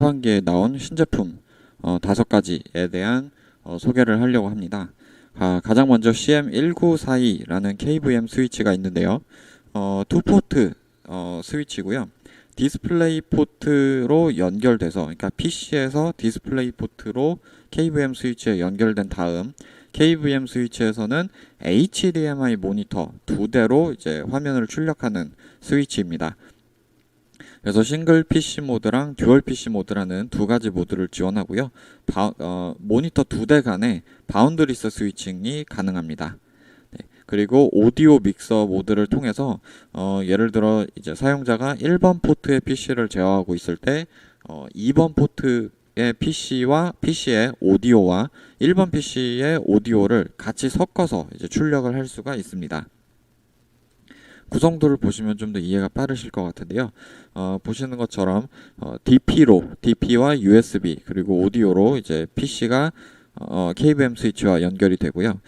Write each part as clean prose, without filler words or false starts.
하반기에 나온 신제품 5가지에 대한 소개를 하려고 합니다. 가장 먼저 CM1942라는 KVM 스위치가 있는데요. 2포트 스위치고요. 디스플레이 포트로 연결돼서, 그러니까 PC에서 디스플레이 포트로 KVM 스위치에 연결된 다음 KVM 스위치에서는 HDMI 모니터 2대로 이제 화면을 출력하는 스위치입니다. 그래서 싱글 PC 모드랑 듀얼 PC 모드라는 두 가지 모드를 지원하고요. 모니터 2대 간의 바운드리스 스위칭이 가능합니다. 네, 그리고 오디오 믹서 모드를 통해서 예를 들어 이제 사용자가 1번 포트의 PC를 제어하고 있을 때 2번 포트의 PC와 PC의 오디오와 1번 PC의 오디오를 같이 섞어서 이제 출력을 할 수가 있습니다. 구성도를 보시면 좀 더 이해가 빠르실 것 같은데요. 보시는 것처럼 DP와 USB 그리고 오디오로 이제 PC가 KVM 스위치와 연결이 되고요.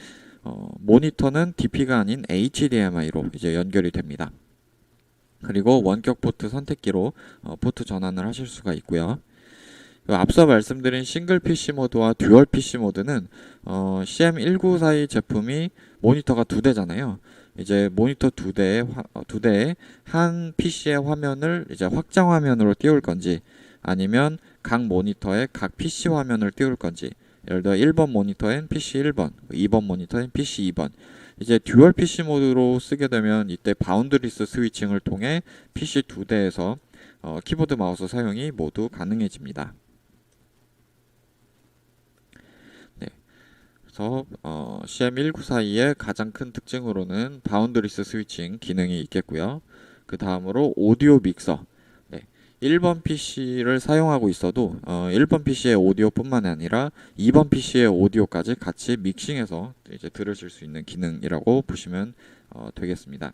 모니터는 DP가 아닌 HDMI로 이제 연결이 됩니다. 그리고 원격 포트 선택기로 포트 전환을 하실 수가 있고요. 앞서 말씀드린 싱글 PC 모드와 듀얼 PC 모드는 CM1942 제품이 모니터가 2대잖아요. 이제 모니터 2대에 한 PC의 화면을 이제 확장 화면으로 띄울 건지, 아니면 각 모니터에 각 PC 화면을 띄울 건지, 예를 들어 1번 모니터엔 PC 1번, 2번 모니터엔 PC 2번. 이제 듀얼 PC 모드로 쓰게 되면 이때 바운드리스 스위칭을 통해 PC 2대에서 키보드 마우스 사용이 모두 가능해집니다. 네. 그래서 CM1942의 가장 큰 특징으로는 바운드리스 스위칭 기능이 있겠고요. 그 다음으로 오디오 믹서. 네. 1번 PC를 사용하고 있어도 1번 PC의 오디오뿐만 아니라 2번 PC의 오디오까지 같이 믹싱해서 이제 들으실 수 있는 기능이라고 보시면 되겠습니다.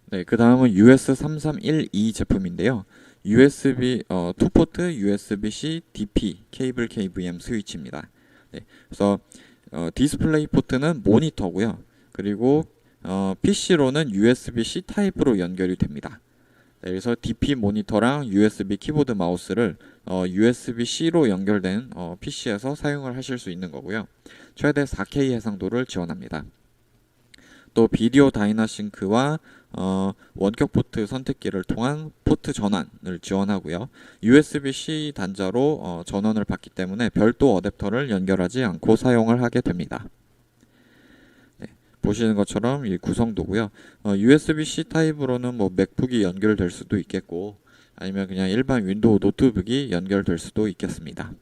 네, 그 다음은 US3312 제품인데요. USB 2포트 USB-C DP 케이블 KVM 스위치입니다. 네, 그래서 디스플레이 포트는 모니터고요. 그리고 PC로는 USB-C 타입으로 연결이 됩니다. 네, 그래서 DP 모니터랑 USB 키보드 마우스를 USB-C로 연결된 PC에서 사용을 하실 수 있는 거고요. 최대 4K 해상도를 지원합니다. 또 비디오 다이나싱크와 원격 포트 선택기를 통한 포트 전환을 지원하고요. USB-C 단자로 전원을 받기 때문에 별도 어댑터를 연결하지 않고 사용을 하게 됩니다. 네, 보시는 것처럼 이 구성도고요. USB-C 타입으로는 뭐 맥북이 연결될 수도 있겠고, 아니면 그냥 일반 윈도우 노트북이 연결될 수도 있겠습니다.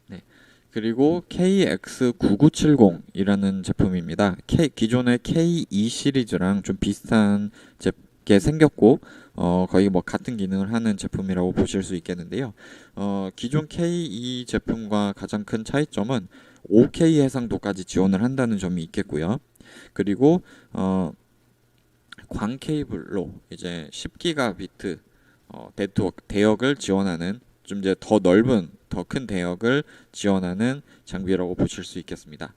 네. 그리고 KX9970이라는 제품입니다. 기존의 K2 시리즈랑 좀 비슷한 게 생겼고, 거의 뭐 같은 기능을 하는 제품이라고 보실 수 있겠는데요. 기존 K2 제품과 가장 큰 차이점은 5K 해상도까지 지원을 한다는 점이 있겠고요. 그리고 광 케이블로 이제 10기가비트 대역을 지원하는, 좀 이제 더 넓은 더 큰 대역을 지원하는 장비라고 보실 수 있겠습니다.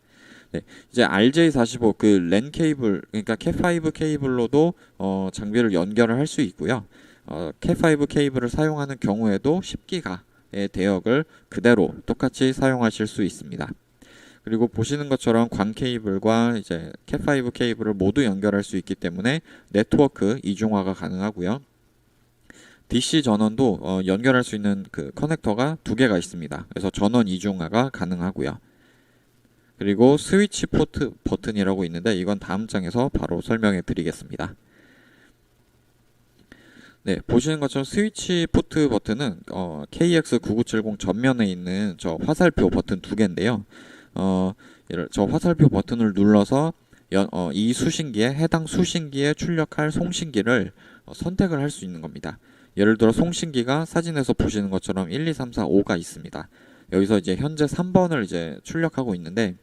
네, 이제 RJ45 그 랜 케이블, 그러니까 cat5 케이블로도 장비를 연결을 할 수 있고요. cat5 케이블을 사용하는 경우에도 10기가의 대역을 그대로 똑같이 사용하실 수 있습니다. 그리고 보시는 것처럼 광 케이블과 이제 cat5 케이블을 모두 연결할 수 있기 때문에 네트워크 이중화가 가능하고요. DC 전원도 연결할 수 있는 그 커넥터가 2개가 있습니다. 그래서 전원 이중화가 가능하고요. 그리고 스위치 포트 버튼이라고 있는데 이건 다음 장에서 바로 설명해 드리겠습니다. 네, 보시는 것처럼 스위치 포트 버튼은 KX9970 전면에 있는 저 화살표 버튼 2개인데요. 저 화살표 버튼을 눌러서 이 수신기에 해당 수신기에 출력할 송신기를 선택을 할 수 있는 겁니다. 예를 들어 송신기가 사진에서 보시는 것처럼 1, 2, 3, 4, 5가 있습니다. 여기서 이제 현재 3번을 이제 출력하고 있는데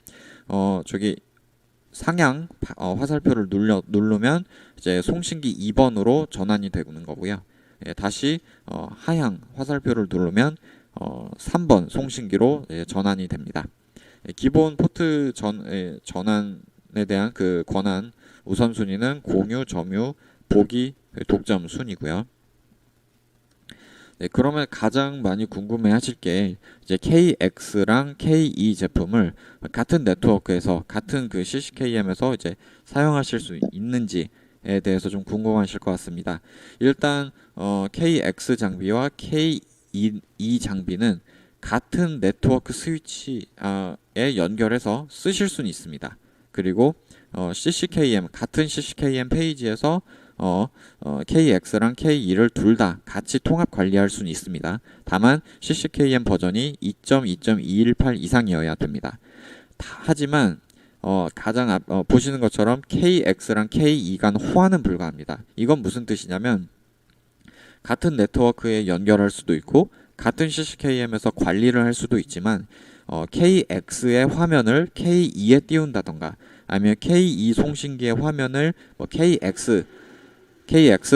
저기 상향 화살표를 누르면 이제 송신기 2번으로 전환이 되는 거고요. 다시 하향 화살표를 누르면 3번 송신기로 전환이 됩니다. 기본 포트 전환에 대한 그 권한 우선순위는 공유, 점유, 보기, 독점 순이고요. 네, 그러면 가장 많이 궁금해하실 게 이제 KX랑 KE 제품을 같은 네트워크에서 같은 그 CCKM에서 이제 사용하실 수 있는지에 대해서 좀 궁금하실 것 같습니다. 일단 KX 장비와 KE 장비는 같은 네트워크 스위치에 연결해서 쓰실 수는 있습니다. 그리고 CCKM 같은 CCKM 페이지에서 KX랑 KE를 둘 다 같이 통합 관리할 수는 있습니다. 다만 CCKM 버전이 2.2.218 이상이어야 됩니다. 하지만 가장 보시는 것처럼 KX랑 KE 간 호환은 불가합니다. 이건 무슨 뜻이냐면 같은 네트워크에 연결할 수도 있고 같은 CCKM에서 관리를 할 수도 있지만 KX의 화면을 KE에 띄운다던가 아니면 KE 송신기의 화면을 KX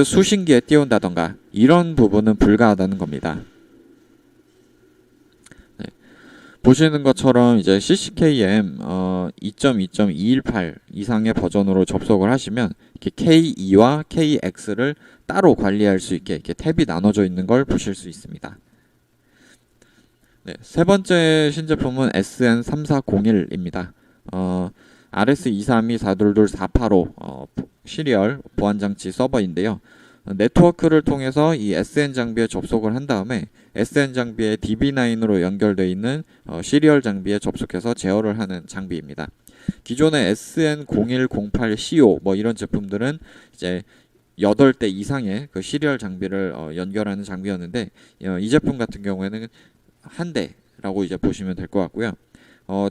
수신기에 띄운다던가 이런 부분은 불가하다는 겁니다. 네. 보시는 것처럼 이제 CCKM 2.2.218 이상의 버전으로 접속을 하시면 이렇게 KE와 KX를 따로 관리할 수 있게 이렇게 탭이 나눠져 있는 걸 보실 수 있습니다. 네, 세 번째 신제품은 SN3401입니다. RS232422485 시리얼 보안장치 서버인데요. 네트워크를 통해서 이 SN 장비에 접속을 한 다음에 SN 장비에 DB9으로 연결되어 있는 시리얼 장비에 접속해서 제어를 하는 장비입니다. 기존의 SN0108CO 뭐 이런 제품들은 이제 8대 이상의 그 시리얼 장비를 연결하는 장비였는데 이 제품 같은 경우에는 한 대라고 이제 보시면 될 것 같고요.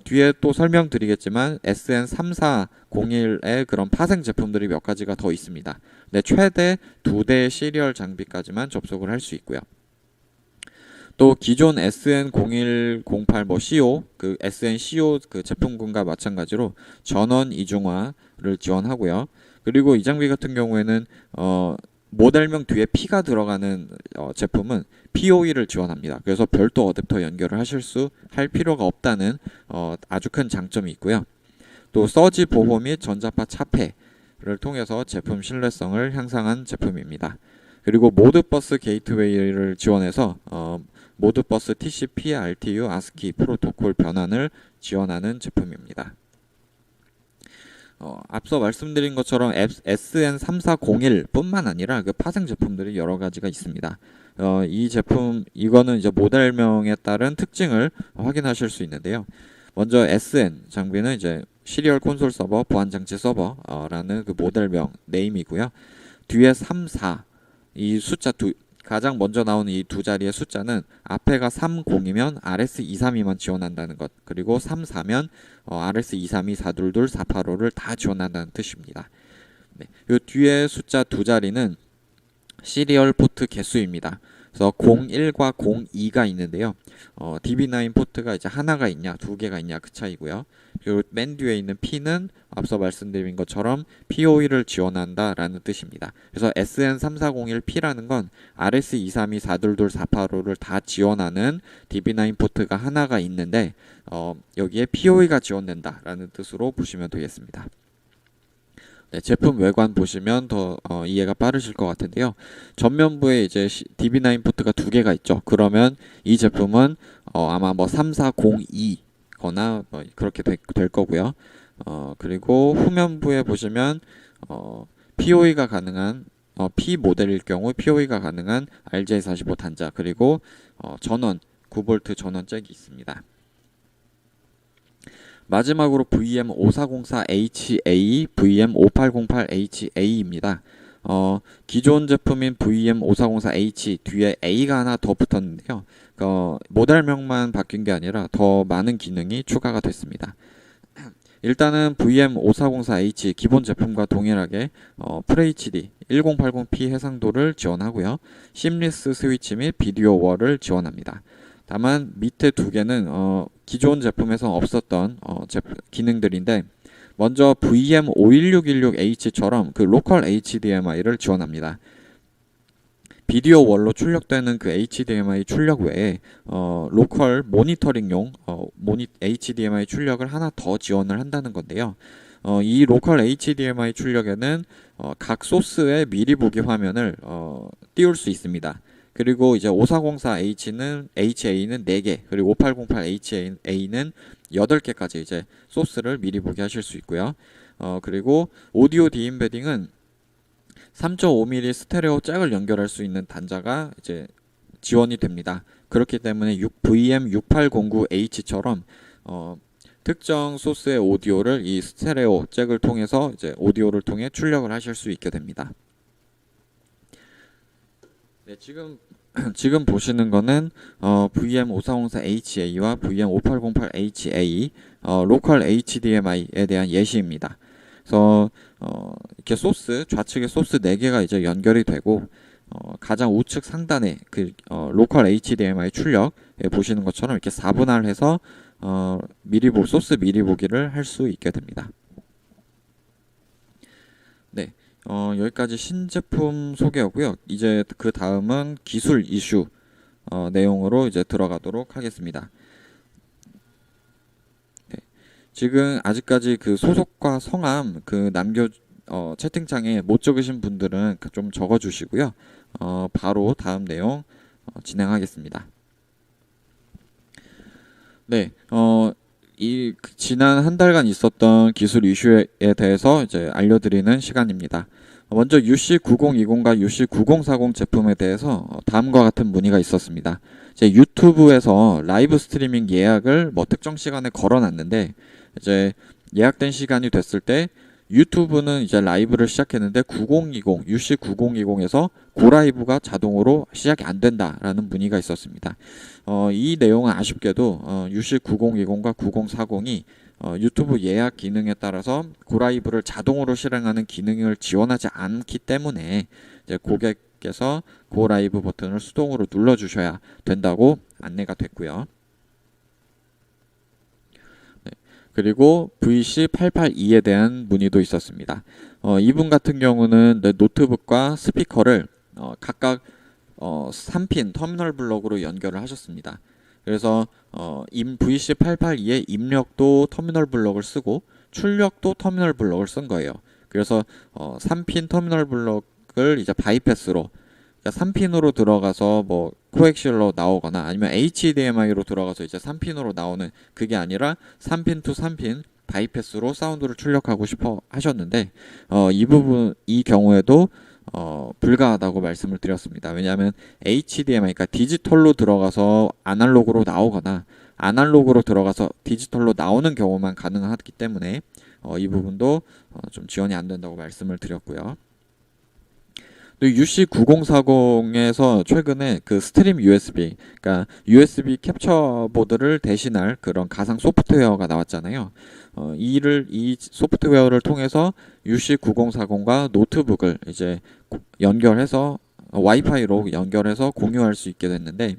뒤에 또 설명드리겠지만 SN3401의 그런 파생 제품들이 몇 가지가 더 있습니다. 네, 최대 2대 시리얼 장비까지만 접속을 할 수 있고요. 또 기존 SN0108 CO 그 SN-CO 그 제품군과 마찬가지로 전원 이중화를 지원하고요. 그리고 이 장비 같은 경우에는 모델명 뒤에 P가 들어가는 제품은 PoE를 지원합니다. 그래서 별도 어댑터 연결을 할 필요가 없다는 아주 큰 장점이 있고요. 또 서지 보호 및 전자파 차폐를 통해서 제품 신뢰성을 향상한 제품입니다. 그리고 모드버스 게이트웨이를 지원해서 모드버스 TCP, RTU, ASCII 프로토콜 변환을 지원하는 제품입니다. 앞서 말씀드린 것처럼 SN3401 뿐만 아니라 그 파생 제품들이 여러 가지가 있습니다. 이 제품, 이거는 이제 모델명에 따른 특징을 확인하실 수 있는데요. 먼저 SN 장비는 이제 시리얼 콘솔 서버, 보안장치 서버라는 그 모델명 네임이고요. 뒤에 34, 이 숫자 가장 먼저 나오는 이 두 자리의 숫자는 앞에가 30이면 RS232만 지원한다는 것, 그리고 34면 RS232422485를 다 지원한다는 뜻입니다. 네, 이 뒤에 숫자 두 자리는 시리얼 포트 개수입니다. 그래서 01과 02가 있는데요. DB9 포트가 이제 하나가 있냐, 두 개가 있냐 그 차이고요. 그리고 맨 뒤에 있는 P는 앞서 말씀드린 것처럼 PoE를 지원한다라는 뜻입니다. 그래서 SN3401P라는 건 RS232422485를 다 지원하는 DB9 포트가 하나가 있는데 여기에 PoE가 지원된다라는 뜻으로 보시면 되겠습니다. 네, 제품 외관 보시면 더 이해가 빠르실 것 같은데요. 전면부에 이제 DB9 포트가 두 개가 있죠. 그러면 이 제품은 아마 뭐 3402거나 뭐 그렇게 될 거고요. 그리고 후면부에 보시면 PoE가 가능한 P 모델일 경우 PoE가 가능한 RJ45 단자, 그리고 전원 9V 전원 잭이 있습니다. 마지막으로 VM5404HA, VM5808HA입니다. 기존 제품인 VM5404H 뒤에 A가 하나 더 붙었는데요. 모델명만 바뀐 게 아니라 더 많은 기능이 추가가 됐습니다. 일단은 VM5404H 기본 제품과 동일하게 FHD 1080p 해상도를 지원하고요. 심리스 스위치 및 비디오 월을 지원합니다. 다만 밑에 두 개는 기존 제품에서 없었던 기능들인데, 먼저 VM51616H처럼 그 로컬 HDMI를 지원합니다. 비디오 월로 출력되는 그 HDMI 출력 외에 로컬 모니터링용 HDMI 출력을 하나 더 지원을 한다는 건데요. 이 로컬 HDMI 출력에는 각 소스의 미리 보기 화면을 띄울 수 있습니다. 그리고 이제 5404H는 HA는 4개, 그리고 5808HA는 8개까지 이제 소스를 미리 보기 하실 수 있고요. 그리고 오디오 디임베딩은 3.5mm 스테레오 잭을 연결할 수 있는 단자가 이제 지원이 됩니다. 그렇기 때문에 VM6809H처럼 특정 소스의 오디오를 이 스테레오 잭을 통해서 이제 오디오를 통해 출력을 하실 수 있게 됩니다. 네, 지금 보시는 거는 VM5404HA와 VM5808HA 로컬 HDMI에 대한 예시입니다. 그래서 이렇게 소스 좌측에 소스 4개가 이제 연결이 되고 가장 우측 상단에 그 로컬 HDMI 출력 보시는 것처럼 이렇게 4분할해서 소스 미리 보기를 할 수 있게 됩니다. 네, 여기까지 신제품 소개였고요. 이제 그 다음은 기술 이슈 내용으로 이제 들어가도록 하겠습니다. 네, 지금 아직까지 그 소속과 성함 그 채팅창에 못 적으신 분들은 좀 적어주시고요. 바로 다음 내용 진행하겠습니다. 네, 지난 한 달간 있었던 기술 이슈에 대해서 이제 알려드리는 시간입니다. 먼저 UC9020과 UC9040 제품에 대해서 다음과 같은 문의가 있었습니다. 이제 유튜브에서 라이브 스트리밍 예약을 특정 시간에 걸어놨는데 이제 예약된 시간이 됐을 때 유튜브는 이제 라이브를 시작했는데 UC9020에서 고라이브가 자동으로 시작이 안 된다라는 문의가 있었습니다. 이 내용은 아쉽게도 UC9020과 9040이 유튜브 예약 기능에 따라서 고라이브를 자동으로 실행하는 기능을 지원하지 않기 때문에 이제 고객께서 고라이브 버튼을 수동으로 눌러주셔야 된다고 안내가 됐고요. 그리고 VC882에 대한 문의도 있었습니다. 이분 같은 경우는 노트북과 스피커를 각각 3핀 터미널 블럭으로 연결을 하셨습니다. 그래서 VC882의 입력도 터미널 블럭을 쓰고 출력도 터미널 블럭을 쓴 거예요. 그래서 3핀 터미널 블럭을 이제 바이패스로 3핀으로 들어가서 코엑실로 나오거나 아니면 HDMI로 들어가서 이제 3핀으로 나오는 그게 아니라 3핀 투 3핀 바이패스로 사운드를 출력하고 싶어 하셨는데 이 경우에도 불가하다고 말씀을 드렸습니다. 왜냐하면 HDMI, 그러니까 디지털로 들어가서 아날로그로 나오거나 아날로그로 들어가서 디지털로 나오는 경우만 가능하기 때문에 이 부분도 좀 지원이 안 된다고 말씀을 드렸고요. UC9040에서 최근에 그 스트림 USB, 그러니까 USB 캡처 보드를 대신할 그런 가상 소프트웨어가 나왔잖아요. 이 소프트웨어를 통해서 UC9040과 노트북을 이제 연결해서 와이파이로 연결해서 공유할 수 있게 됐는데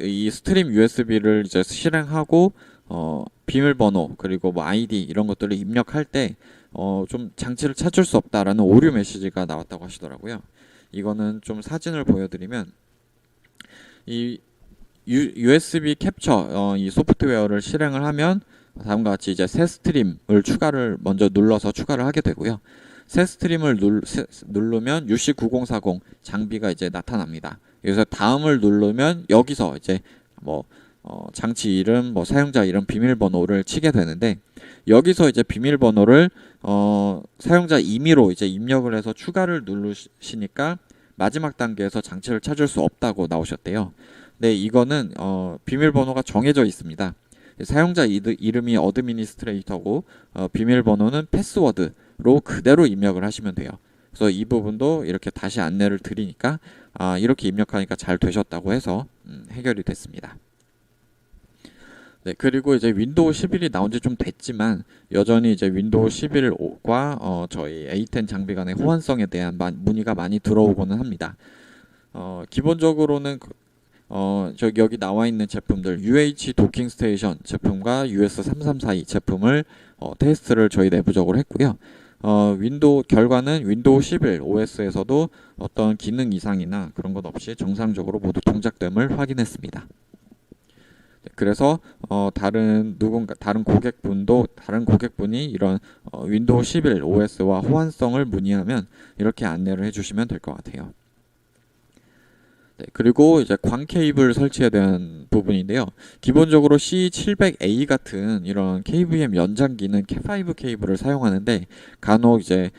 이 스트림 USB를 이제 실행하고 비밀번호 그리고 아이디 이런 것들을 입력할 때 좀 장치를 찾을 수 없다라는 오류 메시지가 나왔다고 하시더라고요. 이거는 좀 사진을 보여드리면 이 USB 캡처 이 소프트웨어를 실행을 하면 다음과 같이 이제 새 스트림을 먼저 눌러서 추가를 하게 되고요. 새 스트림을 누르면 UC9040 장비가 이제 나타납니다. 그래서 다음을 누르면 여기서 이제 장치 이름, 사용자 이름, 비밀번호를 치게 되는데 여기서 이제 비밀번호를 사용자 임의로 이제 입력을 해서 추가를 누르시니까 마지막 단계에서 장치를 찾을 수 없다고 나오셨대요. 네, 이거는 비밀번호가 정해져 있습니다. 사용자 이름이 어드미니스트레이터고 비밀번호는 패스워드로 그대로 입력을 하시면 돼요. 그래서 이 부분도 이렇게 다시 안내를 드리니까 이렇게 입력하니까 잘 되셨다고 해서 해결이 됐습니다. 네, 그리고 이제 윈도우 11이 나온 지 좀 됐지만 여전히 이제 윈도우 11과 저희 A10 장비 간의 호환성에 대한 문의가 많이 들어오고는 합니다. 기본적으로는 여기 나와 있는 제품들 UH 도킹 스테이션 제품과 US3342 제품을 테스트를 저희 내부적으로 했고요. 결과는 윈도우 11 OS에서도 어떤 기능 이상이나 그런 것 없이 정상적으로 모두 동작됨을 확인했습니다. 그래서 다른 고객분이 이런 윈도우 11 OS와 호환성을 문의하면 이렇게 안내를 해주시면 될 것 같아요. 네, 그리고 이제 광 케이블 설치에 대한 부분인데요. 기본적으로 C700A 같은 이런 KVM 연장기는 cat5 케이블을 사용하는데 간혹 이제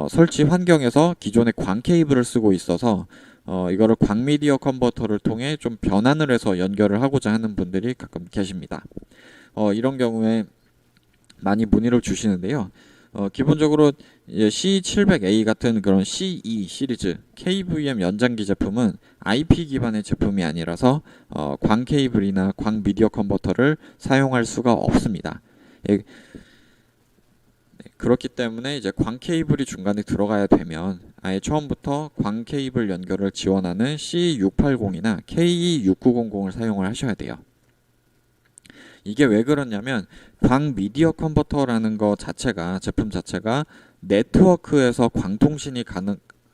설치 환경에서 기존의 광 케이블을 쓰고 있어서 이거를 광 미디어 컨버터를 통해 좀 변환을 해서 연결을 하고자 하는 분들이 가끔 계십니다. 이런 경우에 많이 문의를 주시는데요. 기본적으로 C700A 같은 그런 CE 시리즈 KVM 연장기 제품은 IP 기반의 제품이 아니라서 광 케이블이나 광 미디어 컨버터를 사용할 수가 없습니다. 네, 그렇기 때문에 이제 광 케이블이 중간에 들어가야 되면 아예 처음부터 광 케이블 연결을 지원하는 C680이나 KE6900을 사용을 하셔야 돼요. 이게 왜 그러냐면 광 미디어 컨버터라는 거 자체가 제품 자체가 네트워크에서 광통신이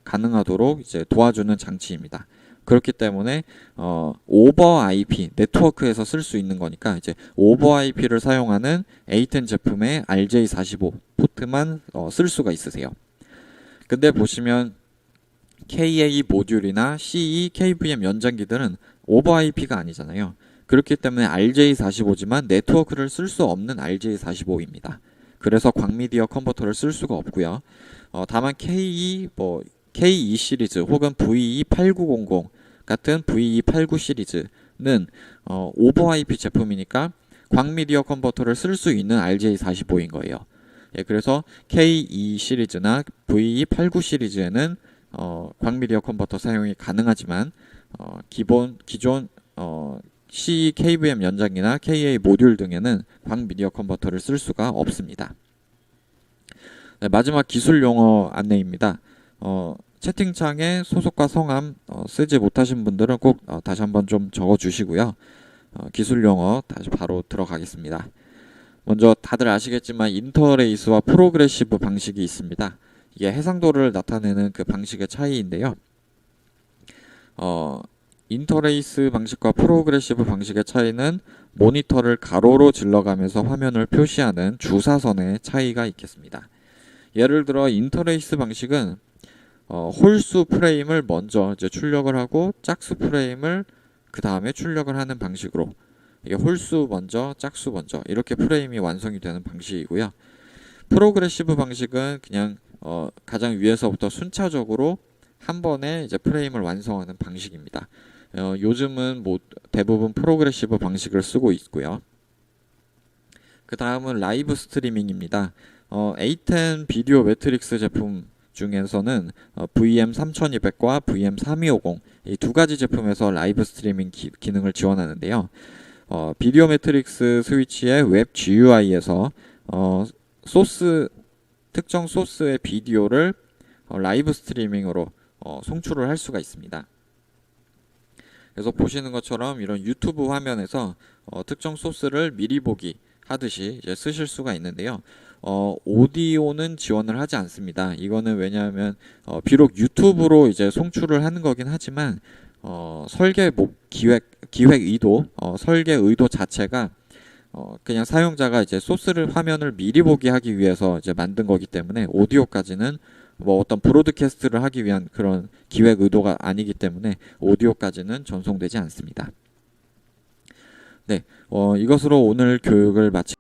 가능하도록 이제 도와주는 장치입니다. 그렇기 때문에 오버 IP 네트워크에서 쓸 수 있는 거니까 이제 오버 IP를 사용하는 A10 제품의 RJ45 포트만 쓸 수가 있으세요. 근데 보시면 KA 모듈이나 CE KVM 연장기들은 오버 IP가 아니잖아요. 그렇기 때문에 RJ45지만 네트워크를 쓸 수 없는 RJ45입니다. 그래서 광미디어 컨버터를 쓸 수가 없고요. 다만 KE 시리즈 혹은 VE8900 같은 VE89 시리즈는 오버 IP 제품이니까 광미디어 컨버터를 쓸 수 있는 RJ45인 거예요. 예, 그래서 KE 시리즈나 VE89 시리즈에는 광미디어 컨버터 사용이 가능하지만 기존 C KVM 연장기나 KA 모듈 등에는 광 미디어 컨버터를 쓸 수가 없습니다. 네, 마지막 기술 용어 안내입니다. 채팅창에 소속과 성함 쓰지 못하신 분들은 꼭 다시 한번 좀 적어 주시고요. 기술 용어 다시 바로 들어가겠습니다. 먼저 다들 아시겠지만 인터레이스와 프로그레시브 방식이 있습니다. 이게 해상도를 나타내는 그 방식의 차이인데요. 인터레이스 방식과 프로그레시브 방식의 차이는 모니터를 가로로 질러가면서 화면을 표시하는 주사선의 차이가 있겠습니다. 예를 들어 인터레이스 방식은 홀수 프레임을 먼저 이제 출력을 하고 짝수 프레임을 그 다음에 출력을 하는 방식으로 이게 홀수 먼저 짝수 먼저 이렇게 프레임이 완성이 되는 방식이고요. 프로그레시브 방식은 그냥 가장 위에서부터 순차적으로 한 번에 이제 프레임을 완성하는 방식입니다. 요즘은 대부분 프로그레시브 방식을 쓰고 있고요. 그 다음은 라이브 스트리밍입니다. A10 비디오 매트릭스 제품 중에서는 VM3200과 VM3250 이 두 가지 제품에서 라이브 스트리밍 기능을 지원하는데요. 비디오 매트릭스 스위치의 웹 GUI에서 특정 소스의 비디오를 라이브 스트리밍으로 송출을 할 수가 있습니다. 그래서 보시는 것처럼 이런 유튜브 화면에서 특정 소스를 미리 보기 하듯이 이제 쓰실 수가 있는데요. 오디오는 지원을 하지 않습니다. 이거는 왜냐하면 비록 유튜브로 이제 송출을 하는 거긴 하지만 기획 의도, 설계 의도 자체가 그냥 사용자가 이제 화면을 미리 보기 하기 위해서 이제 만든 거기 때문에 오디오까지는 어떤 브로드캐스트를 하기 위한 그런 기획 의도가 아니기 때문에 오디오까지는 전송되지 않습니다. 네, 이것으로 오늘 교육을 마치